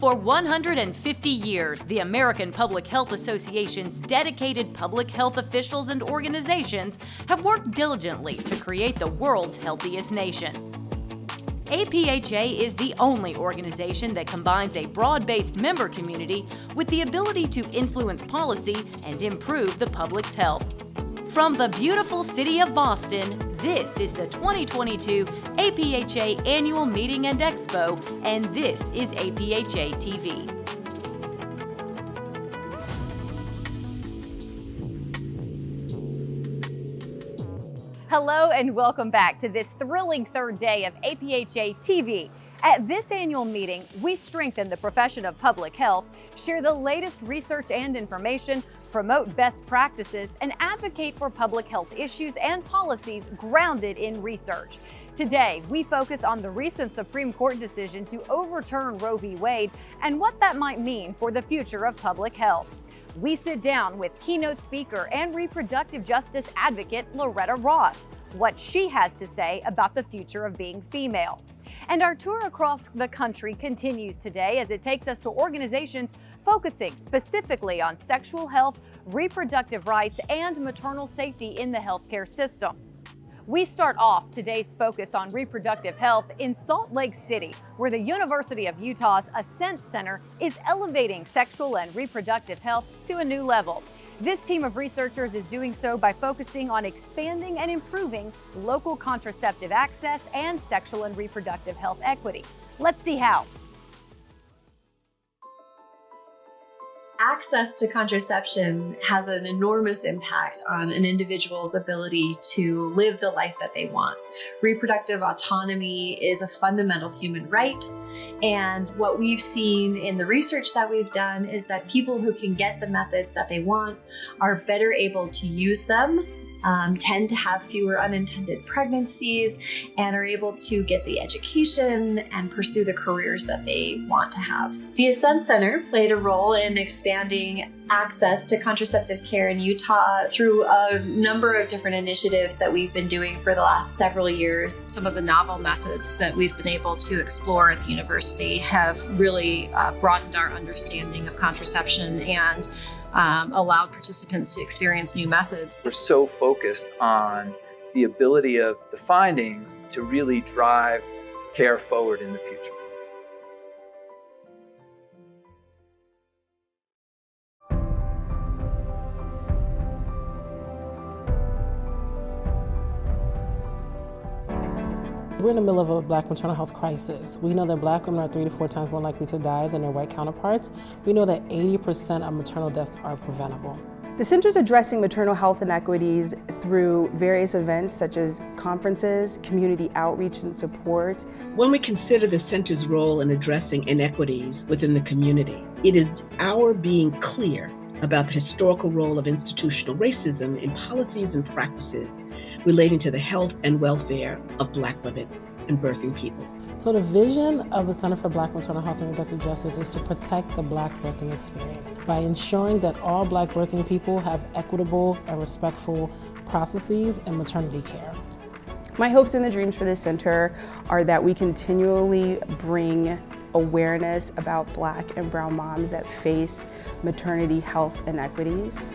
For 150 years, the American Public Health Association's dedicated public health officials and organizations have worked diligently to create the world's healthiest nation. APHA is the only organization that combines a broad-based member community with the ability to influence policy and improve the public's health. From the beautiful city of Boston, this is the 2022 APHA Annual Meeting and Expo, and this is APHA TV. Hello and welcome back to this thrilling third day of APHA TV. At this annual meeting, we strengthen the profession of public health, share the latest research and information, promote best practices, and advocate for public health issues and policies grounded in research. Today, we focus on the recent Supreme Court decision to overturn Roe v. Wade and what that might mean for the future of public health. We sit down with keynote speaker and reproductive justice advocate Loretta Ross, what she has to say about the future of being female. And our tour across the country continues today as it takes us to organizations focusing specifically on sexual health, reproductive rights, and maternal safety in the healthcare system. We start off today's focus on reproductive health in Salt Lake City, where the University of Utah's Ascent Center is elevating sexual and reproductive health to a new level. This team of researchers is doing so by focusing on expanding and improving local contraceptive access and sexual and reproductive health equity. Let's see how. Access to contraception has an enormous impact on an individual's ability to live the life that they want. Reproductive autonomy is a fundamental human right, and what we've seen in the research that we've done is that people who can get the methods that they want are better able to use them, tend to have fewer unintended pregnancies, and are able to get the education and pursue the careers that they want to have. The Ascent Center played a role in expanding access to contraceptive care in Utah through a number of different initiatives that we've been doing for the last several years. Some of the novel methods that we've been able to explore at the university have really broadened our understanding of contraception and allowed participants to experience new methods. We're so focused on the ability of the findings to really drive care forward in the future. We're in the middle of a Black maternal health crisis. We know that Black women are 3 to 4 times more likely to die than their white counterparts. We know that 80% of maternal deaths are preventable. The center is addressing maternal health inequities through various events such as conferences, community outreach and support. When we consider the center's role in addressing inequities within the community, it is our being clear about the historical role of institutional racism in policies and practices relating to the health and welfare of Black women and birthing people. So the vision of the Center for Black Maternal Health and Reproductive Justice is to protect the Black birthing experience by ensuring that all Black birthing people have equitable and respectful processes in maternity care. My hopes and the dreams for this center are that we continually bring awareness about Black and brown moms that face maternity health inequities.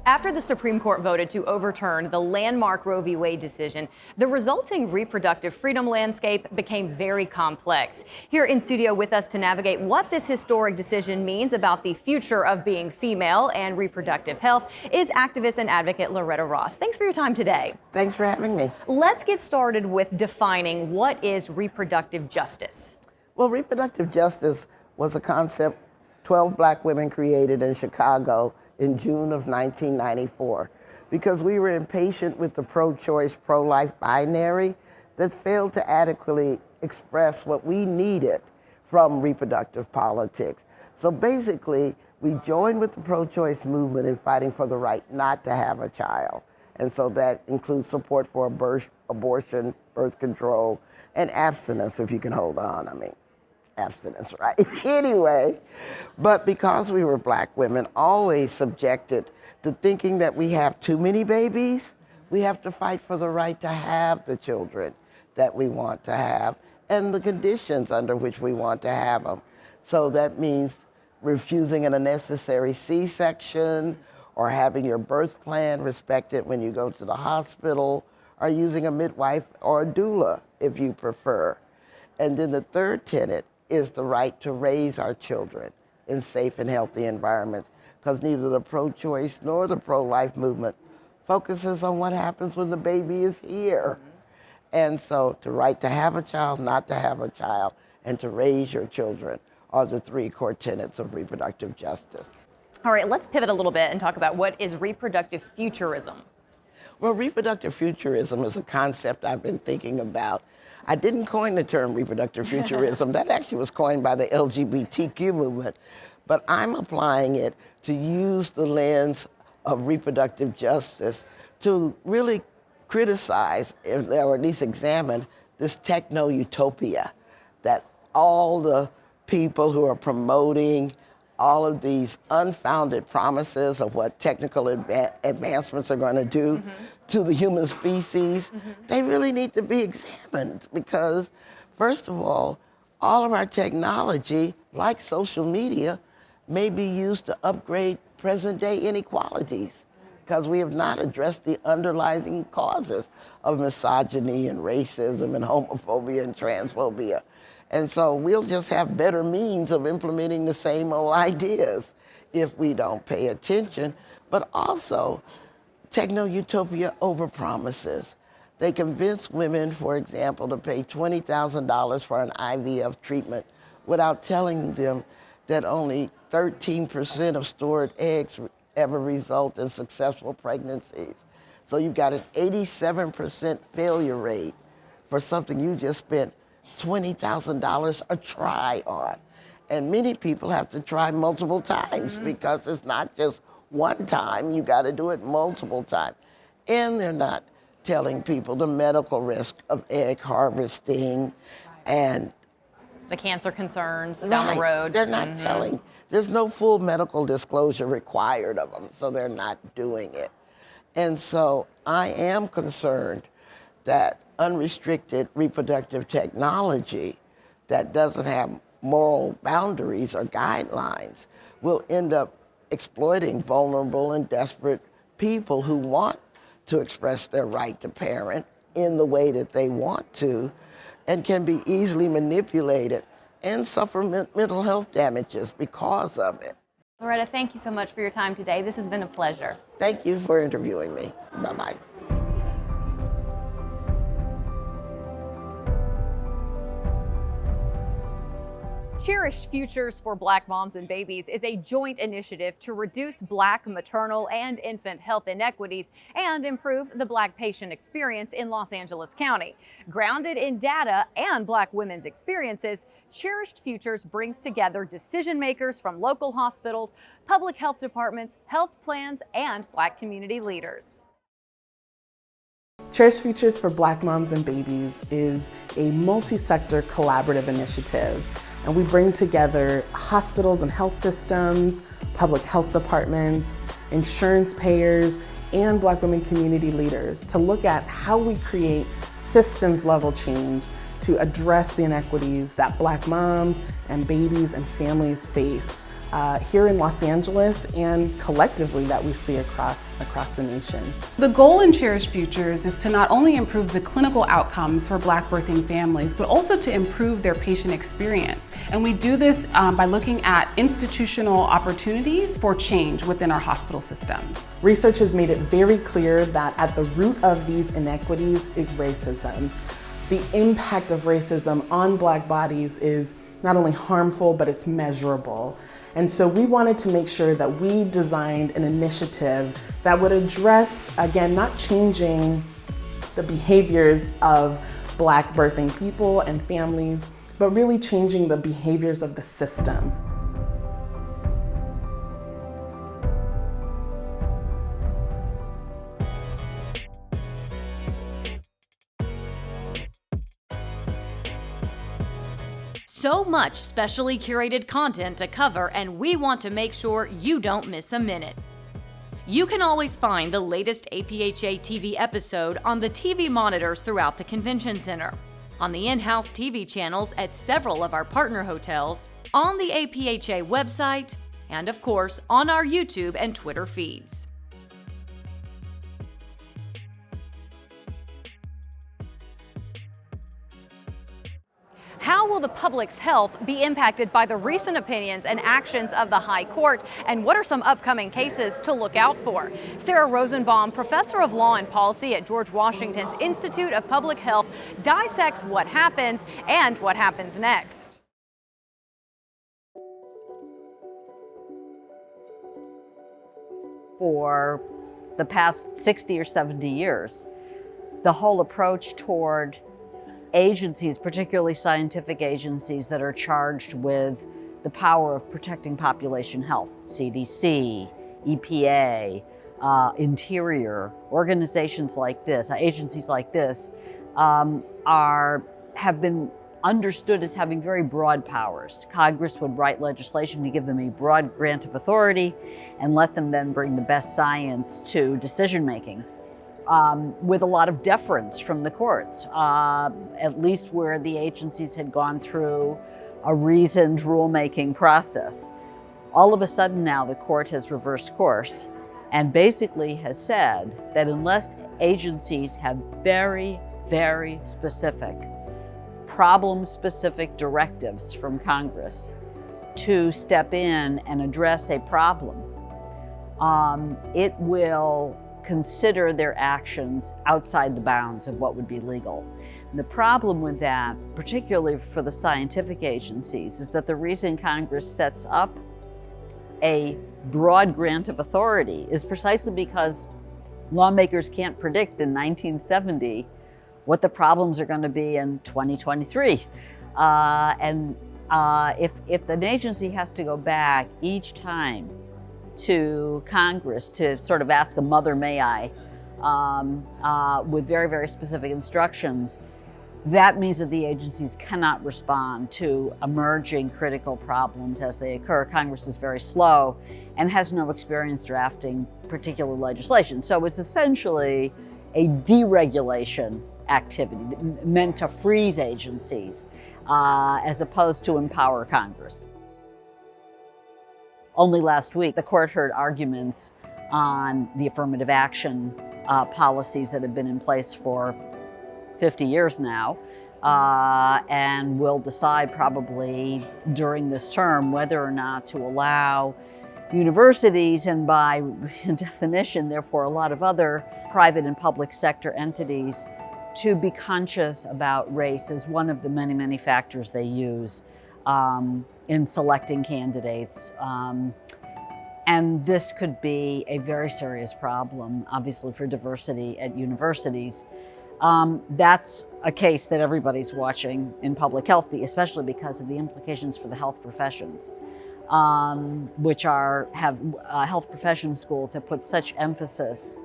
After the Supreme Court voted to overturn the landmark Roe v. Wade decision, the resulting reproductive freedom landscape became very complex. Here in studio with us to navigate what this historic decision means about the future of being female and reproductive health is activist and advocate Loretta Ross. Thanks for your time today. Thanks for having me. Let's get started with defining what is reproductive justice. Well, reproductive justice was a concept 12 Black women created in Chicago in June of 1994 because we were impatient with the pro-choice, pro-life binary that failed to adequately express what we needed from reproductive politics. So basically, we joined with the pro-choice movement in fighting for the right not to have a child. And so that includes support for abortion, birth control, and abstinence, if you can hold on. I mean, abstinence, right? Anyway, But because we were black women, always subjected to thinking that we have too many babies, we have to fight for the right to have the children that we want to have and the conditions under which we want to have them. So that means refusing an unnecessary C-section, or having your birth plan respected when you go to the hospital, or using a midwife or a doula if you prefer. And then the third tenet is the right to raise our children in safe and healthy environments, because neither the pro-choice nor the pro-life movement focuses on what happens when the baby is here. And so the right to have a child, not to have a child, and to raise your children are the three core tenets of reproductive justice. All right, let's pivot a little bit and talk about what is reproductive futurism. Well, reproductive futurism is a concept I've been thinking about. I didn't coin the term reproductive futurism. That actually was coined by the LGBTQ movement. But I'm applying it to use the lens of reproductive justice to really criticize, or at least examine, this techno-utopia that all the people who are promoting all of these unfounded promises of what technical advancements are going to do to the human species, they really need to be examined, because, first of all of our technology, like social media, may be used to upgrade present-day inequalities, because we have not addressed the underlying causes of misogyny and racism and homophobia and transphobia. And so we'll just have better means of implementing the same old ideas if we don't pay attention. But also, techno-utopia overpromises. They convince women, for example, to pay $20,000 for an IVF treatment without telling them that only 13% of stored eggs ever result in successful pregnancies. So you've got an 87% failure rate for something you just spent $20,000 a try on. And many people have to try multiple times because it's not just one time, you got to do it multiple times. And they're not telling people the medical risk of egg harvesting and The cancer concerns down the road. They're not telling. There's no full medical disclosure required of them, so they're not doing it. And so I am concerned that unrestricted reproductive technology that doesn't have moral boundaries or guidelines will end up exploiting vulnerable and desperate people who want to express their right to parent in the way that they want to, and can be easily manipulated and suffer mental health damages because of it. Loretta, thank you so much for your time today. This has been a pleasure. Thank you for interviewing me. Bye-bye. Cherished Futures for Black Moms and Babies is a joint initiative to reduce Black maternal and infant health inequities and improve the Black patient experience in Los Angeles County. Grounded in data and Black women's experiences, Cherished Futures brings together decision makers from local hospitals, public health departments, health plans, and Black community leaders. Cherished Futures for Black Moms and Babies is a multi-sector collaborative initiative, and we bring together hospitals and health systems, public health departments, insurance payers, and Black women community leaders to look at how we create systems level change to address the inequities that Black moms and babies and families face here in Los Angeles and collectively that we see across the nation. The goal in Cherished Futures is to not only improve the clinical outcomes for Black birthing families, but also to improve their patient experience. And we do this by looking at institutional opportunities for change within our hospital systems. Research has made it very clear that at the root of these inequities is racism. The impact of racism on Black bodies is not only harmful, but it's measurable. And so we wanted to make sure that we designed an initiative that would address, again, not changing the behaviors of Black birthing people and families, but really changing the behaviors of the system. So much specially curated content to cover, and we want to make sure you don't miss a minute. You can always find the latest APHA TV episode on the TV monitors throughout the convention center, on the in-house TV channels at several of our partner hotels, on the APHA website, and of course on our YouTube and Twitter feeds. How will the public's health be impacted by the recent opinions and actions of the High Court, and what are some upcoming cases to look out for? Sarah Rosenbaum, professor of law and policy at George Washington's Institute of Public Health, dissects what happens and what happens next. For the past 60 or 70 years, the whole approach toward agencies, particularly scientific agencies that are charged with the power of protecting population health, CDC, EPA, Interior, organizations like this, agencies like this, have been understood as having very broad powers. Congress would write legislation to give them a broad grant of authority and let them then bring the best science to decision making. With a lot of deference from the courts, at least where the agencies had gone through a reasoned rulemaking process. All of a sudden now the court has reversed course and basically has said that unless agencies have very, very specific, problem-specific directives from Congress to step in and address a problem, it will consider their actions outside the bounds of what would be legal. And the problem with that, particularly for the scientific agencies, is that the reason Congress sets up a broad grant of authority is precisely because lawmakers can't predict in 1970 what the problems are going to be in 2023. If an agency has to go back each time to Congress to sort of ask a mother may I with very, very specific instructions, that means that the agencies cannot respond to emerging critical problems as they occur. Congress is very slow and has no experience drafting particular legislation. So it's essentially a deregulation activity meant to freeze agencies as opposed to empower Congress. Only last week, the court heard arguments on the affirmative action policies that have been in place for 50 years now, and will decide probably during this term whether or not to allow universities, and by definition, therefore, a lot of other private and public sector entities, to be conscious about race as one of the many, many factors they use in selecting candidates. And this could be a very serious problem, obviously, for diversity at universities. That's a case that everybody's watching in public health, especially because of the implications for the health professions, which have health profession schools have put such emphasis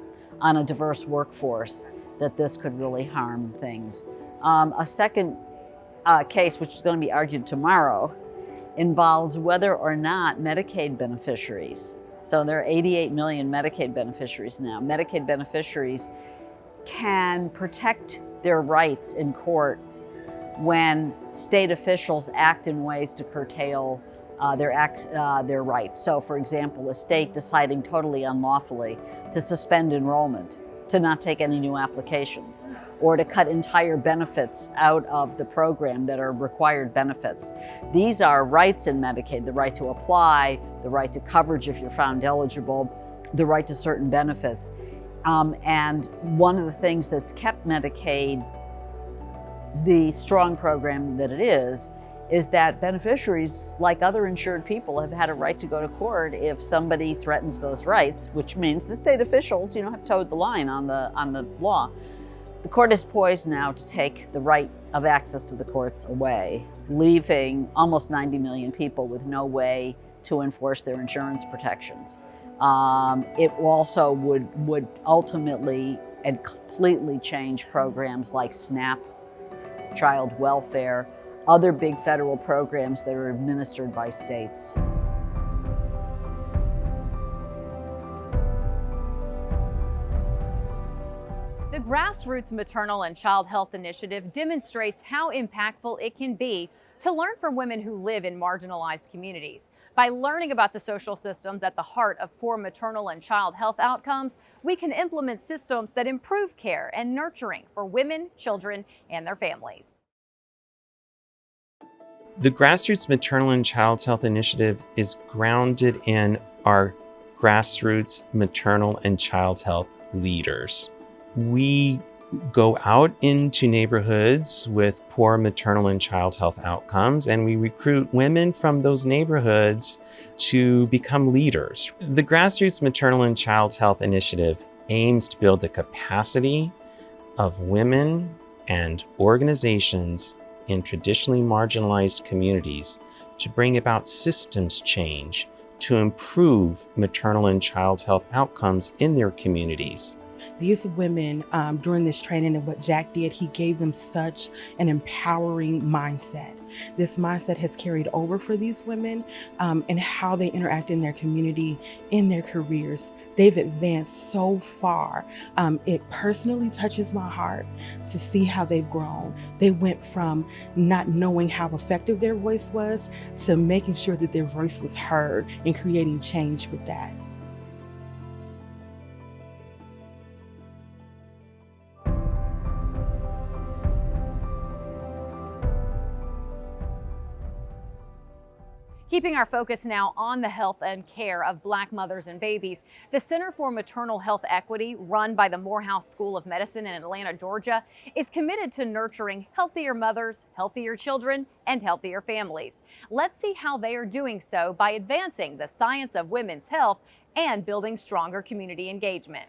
on a diverse workforce that this could really harm things. A second case, which is going to be argued tomorrow, involves whether or not Medicaid beneficiaries, so there are 88 million Medicaid beneficiaries now, Medicaid beneficiaries can protect their rights in court when state officials act in ways to curtail their rights. So for example, a state deciding totally unlawfully to suspend enrollment, to not take any new applications, or to cut entire benefits out of the program that are required benefits. These are rights in Medicaid: the right to apply, the right to coverage if you're found eligible, the right to certain benefits. And one of the things that's kept Medicaid the strong program that it is that beneficiaries, like other insured people, have had a right to go to court if somebody threatens those rights, which means that state officials, have towed the line on the law. The court is poised now to take the right of access to the courts away, leaving almost 90 million people with no way to enforce their insurance protections. It also would ultimately and completely change programs like SNAP, child welfare, other big federal programs that are administered by states. The Grassroots Maternal and Child Health Initiative demonstrates how impactful it can be to learn from women who live in marginalized communities. By learning about the social systems at the heart of poor maternal and child health outcomes, we can implement systems that improve care and nurturing for women, children, and their families. The Grassroots Maternal and Child Health Initiative is grounded in our grassroots maternal and child health leaders. We go out into neighborhoods with poor maternal and child health outcomes, and we recruit women from those neighborhoods to become leaders. The Grassroots Maternal and Child Health Initiative aims to build the capacity of women and organizations in traditionally marginalized communities to bring about systems change to improve maternal and child health outcomes in their communities. These women, during this training and what Jack did, he gave them such an empowering mindset. This mindset has carried over for these women and how they interact in their community, in their careers. They've advanced so far. It personally touches my heart to see how they've grown. They went from not knowing how effective their voice was to making sure that their voice was heard and creating change with that. Keeping our focus now on the health and care of Black mothers and babies, the Center for Maternal Health Equity, run by the Morehouse School of Medicine in Atlanta, Georgia, is committed to nurturing healthier mothers, healthier children, and healthier families. Let's see how they are doing so by advancing the science of women's health and building stronger community engagement.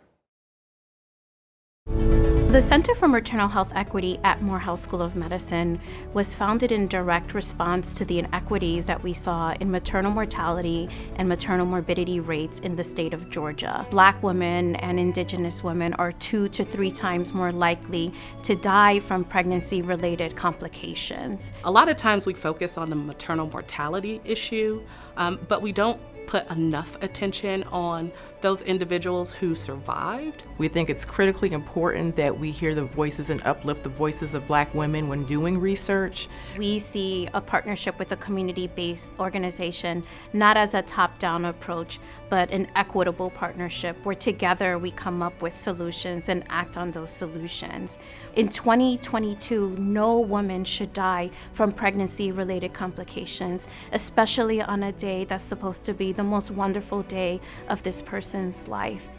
The Center for Maternal Health Equity at Morehouse School of Medicine was founded in direct response to the inequities that we saw in maternal mortality and maternal morbidity rates in the state of Georgia. Black women and Indigenous women are 2 to 3 times more likely to die from pregnancy-related complications. A lot of times we focus on the maternal mortality issue, but we don't put enough attention on those individuals who survived. We think it's critically important that we hear the voices and uplift the voices of Black women when doing research. We see a partnership with a community-based organization not as a top-down approach, but an equitable partnership where together we come up with solutions and act on those solutions. In 2022, no woman should die from pregnancy-related complications, especially on a day that's supposed to be the most wonderful day of this person's life.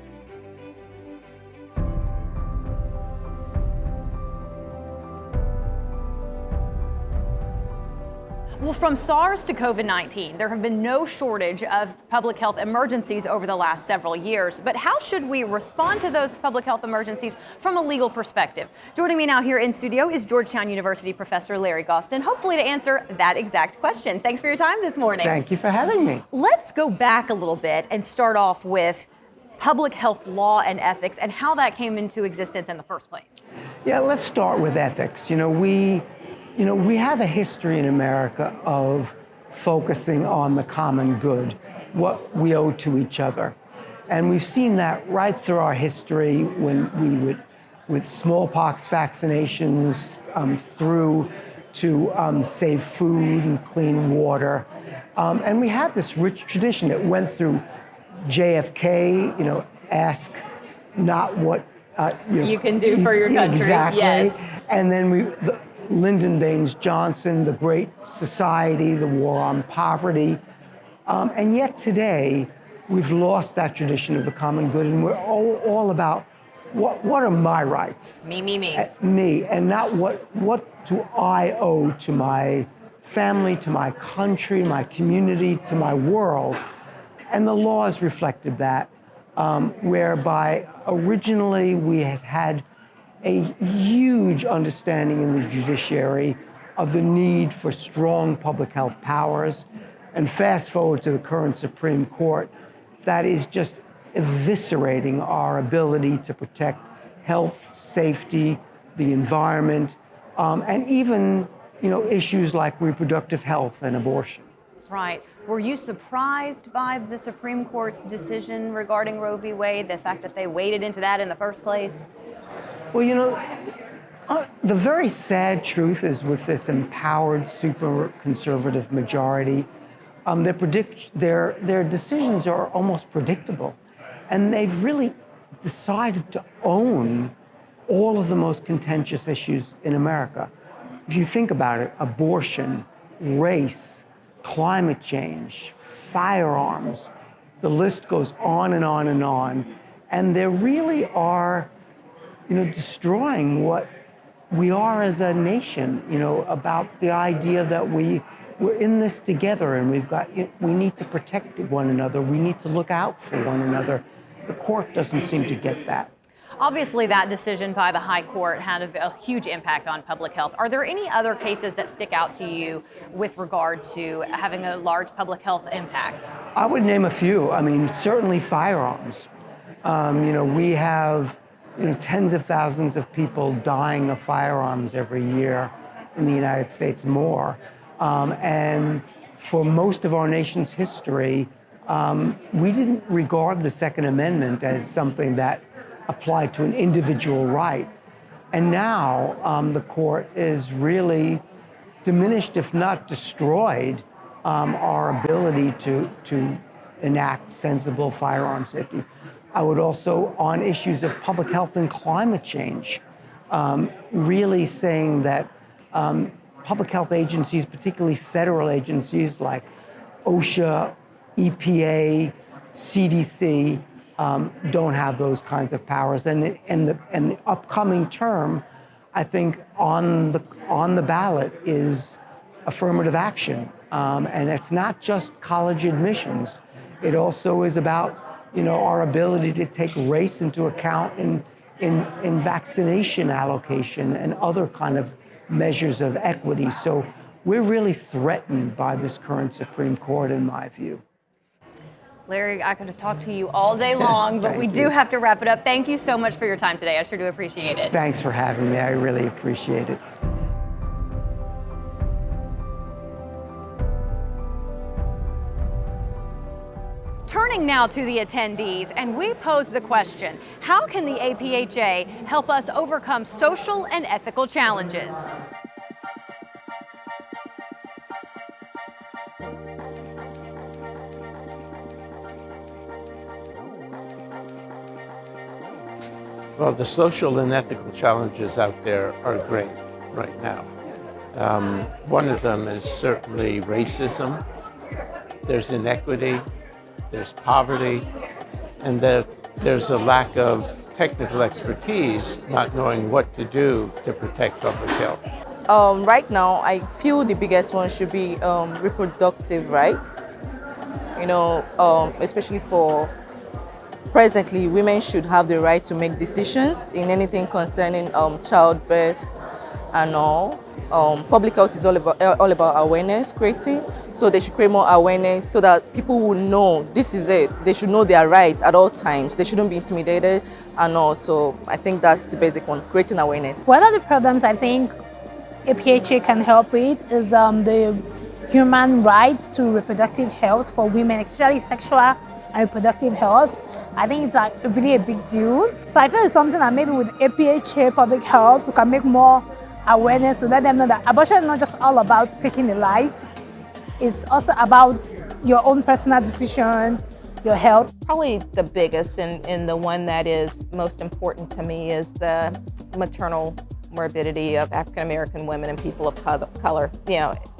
Well, from SARS to COVID-19, there have been no shortage of public health emergencies over the last several years. But how should we respond to those public health emergencies from a legal perspective? Joining me now here in studio is Georgetown University professor Larry Gostin, hopefully to answer that exact question. Thanks for your time this morning. Thank you for having me. Let's go back a little bit and start off with public health law and ethics and how that came into existence in the first place. Yeah, let's start with ethics. We have a history in America of focusing on the common good, what we owe to each other. And we've seen that right through our history when we would, with smallpox vaccinations, through to save food and clean water. And we have this rich tradition that went through JFK, ask not what you can do for your country. Exactly. Yes. And then Lyndon Baines Johnson, the Great Society, the War on Poverty. And yet today, we've lost that tradition of the common good, and we're all about what are my rights? Me. Me, and not what do I owe to my family, to my country, my community, to my world. And the laws reflected that, whereby originally we had a huge understanding in the judiciary of the need for strong public health powers. And fast forward to the current Supreme Court, that is just eviscerating our ability to protect health, safety, the environment, and even issues like reproductive health and abortion. Right. Were you surprised by the Supreme Court's decision regarding Roe v. Wade, the fact that they waded into that in the first place? Well, the very sad truth is with this empowered, super conservative majority, their decisions are almost predictable. And they've really decided to own all of the most contentious issues in America. If you think about it, abortion, race, climate change, firearms, the list goes on and on and on. And they really are, destroying what we are as a nation, about the idea that we're in this together and we need to protect one another. We need to look out for one another. The court doesn't seem to get that. Obviously, that decision by the High Court had a huge impact on public health. Are there any other cases that stick out to you with regard to having a large public health impact? I would name a few. I mean, certainly firearms. We have tens of thousands of people dying of firearms every year in the United States, more. And for most of our nation's history, we didn't regard the Second Amendment as something that applied to an individual right. And now the court is really diminished, if not destroyed, our ability to enact sensible firearm safety. I would also, on issues of public health and climate change, really saying that public health agencies, particularly federal agencies like OSHA, EPA, CDC, don't have those kinds of powers. And the upcoming term, I think, on the ballot is affirmative action. And it's not just college admissions. It also is about our ability to take race into account in vaccination allocation and other kind of measures of equity. So we're really threatened by this current Supreme Court, in my view. Larry, I could have talked to you all day long, but we do have to wrap it up. Thank you so much for your time today. I sure do appreciate it. Thanks for having me. I really appreciate it. Turning now to the attendees, and we pose the question, how can the APHA help us overcome social and ethical challenges? Well, the social and ethical challenges out there are great right now. One of them is certainly racism. There's inequity, there's poverty, and there's a lack of technical expertise, not knowing what to do to protect public health. Right now, I feel the biggest one should be reproductive rights. Especially for presently, women should have the right to make decisions in anything concerning childbirth and all. Public health is all about awareness creating, so they should create more awareness so that people will know this is it. They should know their rights at all times. They shouldn't be intimidated and all. So I think that's the basic one, creating awareness. One of the problems I think APHA can help with is the human rights to reproductive health for women, especially sexual and reproductive health. I think it's like really a big deal. So I feel it's something that maybe with APHA public health, we can make more awareness to let them know that abortion is not just all about taking a life. It's also about your own personal decision, your health. Probably the biggest and the one that is most important to me is the maternal morbidity of African American women and people of color.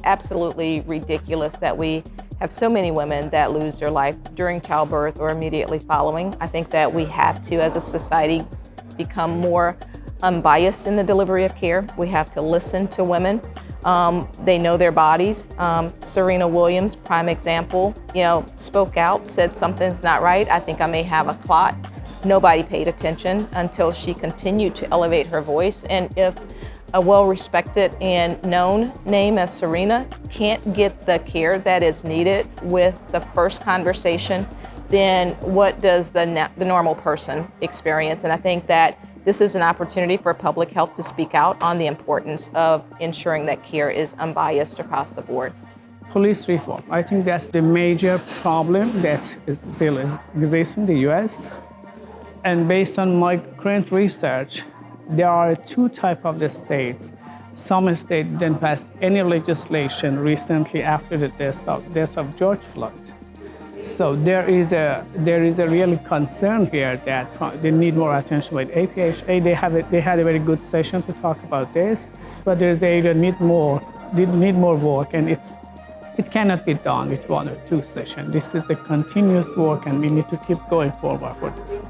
Absolutely ridiculous that we have so many women that lose their life during childbirth or immediately following. I think that we have to, as a society, become more unbiased in the delivery of care. We have to listen to women. They know their bodies. Serena Williams, prime example, spoke out, said something's not right. I think I may have a clot. Nobody paid attention until she continued to elevate her voice. And if a well-respected and known name as Serena can't get the care that is needed with the first conversation, then what does the normal person experience? And I think that This is an opportunity for public health to speak out on the importance of ensuring that care is unbiased across the board. Police reform. I think that's the major problem that still exists in the US. And based on my current research, there are two types of the states. Some states didn't pass any legislation recently after the death of George Floyd. So there is a real concern here that they need more attention with APHA. They had a very good session to talk about this, but they need more work, and it cannot be done with one or two sessions. This is the continuous work, and we need to keep going forward for this.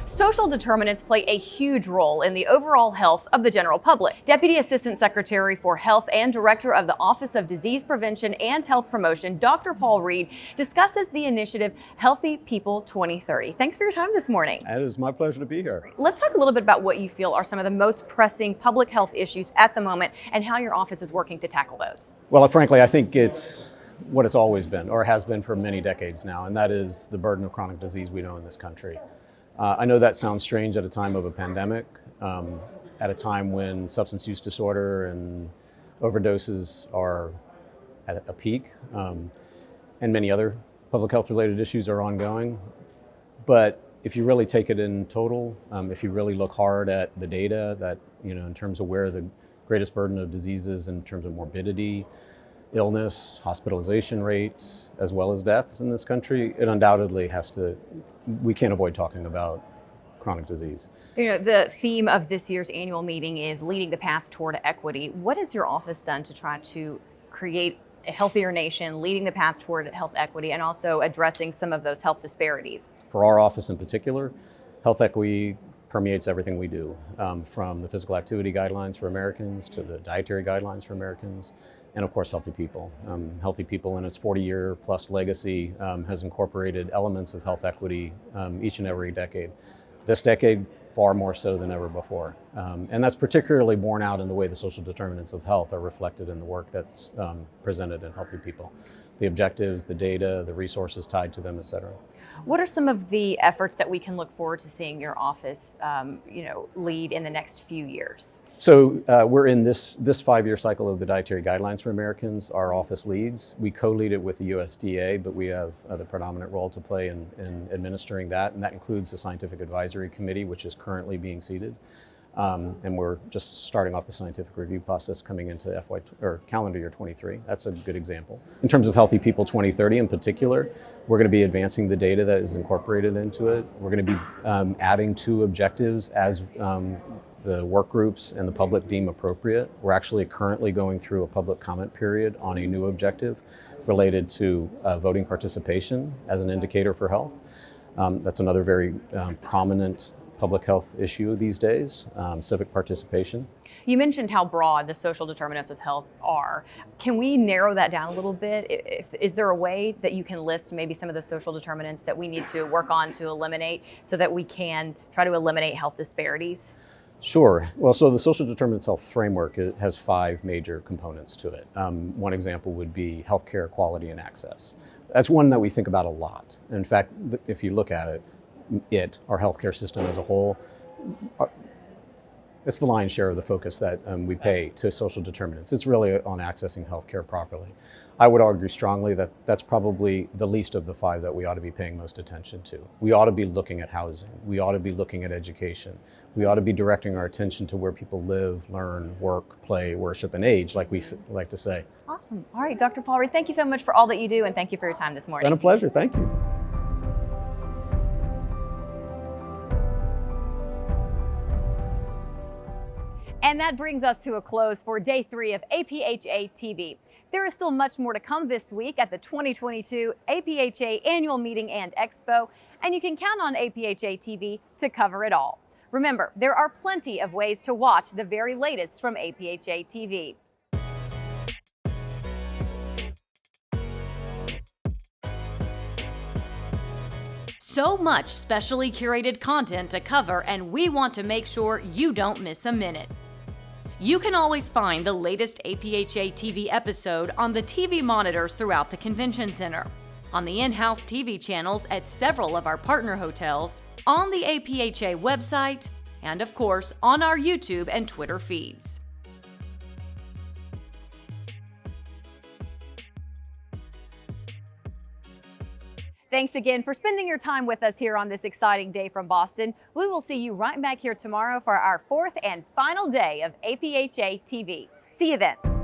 Social determinants play a huge role in the overall health of the general public. Deputy Assistant Secretary for Health and Director of the Office of Disease Prevention and Health Promotion, Dr. Paul Reed, discusses the initiative Healthy People 2030. Thanks for your time this morning. It is my pleasure to be here. Let's talk a little bit about what you feel are some of the most pressing public health issues at the moment and how your office is working to tackle those. Well, frankly, I think it's what it's always been, or has been for many decades now, and that is the burden of chronic disease we know in this country. I know that sounds strange at a time of a pandemic, at a time when substance use disorder and overdoses are at a peak, and many other public health related issues are ongoing. But if you really take it in total, if you really look hard at the data that, in terms of where the greatest burden of disease is in terms of morbidity, illness, hospitalization rates, as well as deaths in this country, it undoubtedly we can't avoid talking about chronic disease. The theme of this year's annual meeting is leading the path toward equity. What has your office done to try to create a healthier nation, leading the path toward health equity, and also addressing some of those health disparities? For our office in particular, health equity permeates everything we do, from the physical activity guidelines for Americans to the dietary guidelines for Americans, and of course, Healthy People. Healthy People in its 40-year plus legacy has incorporated elements of health equity each and every decade. This decade, far more so than ever before. And that's particularly borne out in the way the social determinants of health are reflected in the work that's presented in Healthy People. The objectives, the data, the resources tied to them, et cetera. What are some of the efforts that we can look forward to seeing your office lead in the next few years? So we're in this 5-year cycle of the Dietary Guidelines for Americans. Our office leads. We co-lead it with the USDA, but we have the predominant role to play in administering that, and that includes the Scientific Advisory Committee, which is currently being seated. And we're just starting off the scientific review process coming into calendar year 23. That's a good example. In terms of Healthy People 2030 in particular, we're going to be advancing the data that is incorporated into it. We're going to be adding 2 objectives as the work groups and the public deem appropriate. We're actually currently going through a public comment period on a new objective related to voting participation as an indicator for health. That's another very prominent public health issue these days, civic participation. You mentioned how broad the social determinants of health are. Can we narrow that down a little bit? Is there a way that you can list maybe some of the social determinants that we need to work on to eliminate so that we can try to eliminate health disparities? Sure. Well, so the social determinants of health framework has 5 major components to it. One example would be healthcare quality and access. That's one that we think about a lot. In fact, if you look at it, our healthcare system as a whole, it's the lion's share of the focus that we pay to social determinants. It's really on accessing healthcare properly. I would argue strongly that that's probably the least of the 5 that we ought to be paying most attention to. We ought to be looking at housing. We ought to be looking at education. We ought to be directing our attention to where people live, learn, work, play, worship, and age, like we like to say. Awesome. All right, Dr. Paul Reed, thank you so much for all that you do, and thank you for your time this morning. Been a pleasure. Thank you. And that brings us to a close for day 3 of APHA TV. There is still much more to come this week at the 2022 APHA Annual Meeting and Expo, and you can count on APHA TV to cover it all. Remember, there are plenty of ways to watch the very latest from APHA TV. So much specially curated content to cover, and we want to make sure you don't miss a minute. You can always find the latest APHA TV episode on the TV monitors throughout the Convention Center. on the in-house TV channels at several of our partner hotels, on the APHA website, and of course on our YouTube and Twitter feeds. Thanks again for spending your time with us here on this exciting day from Boston. We will see you right back here tomorrow for our 4th and final day of APHA TV. See you then.